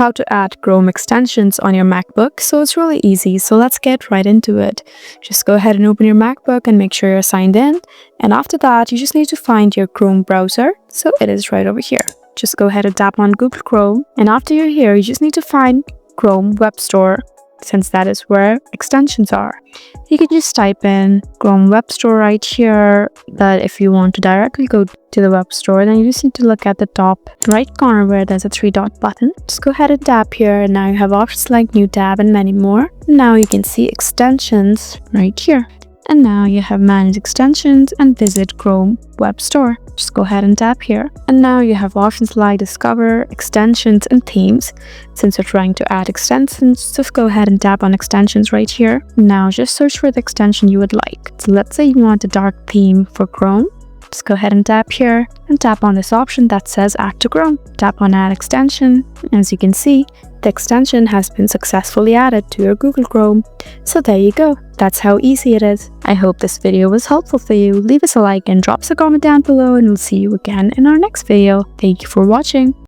how to add Chrome extensions on your MacBook. So it's really easy. So let's get right into it. Just go ahead and open your MacBook and make sure you're signed in. And after that, you just need to find your Chrome browser. So it is right over here. Just go ahead and tap on Google Chrome. And after you're here, you just need to find Chrome Web Store, since that is where extensions are. You can just type in Chrome Web Store right here. But if you want to directly go to the web store, then you just need to look at the top right corner where there's a 3-dot button. Just go ahead and tap here, and now you have options like New Tab and many more. Now you can see extensions right here. And now you have Manage Extensions and Visit Chrome Web Store. Just go ahead and tap here. And now you have options like Discover, Extensions, and Themes. Since you're trying to add extensions, just go ahead and tap on Extensions right here. Now just search for the extension you would like. So let's say you want a dark theme for Chrome. Just go ahead and tap here and tap on this option that says Add to Chrome. Tap on Add Extension. As you can see, the extension has been successfully added to your Google Chrome. So there you go. That's how easy it is. I hope this video was helpful for you. Leave us a like and drop us a comment down below, and we'll see you again in our next video. Thank you for watching.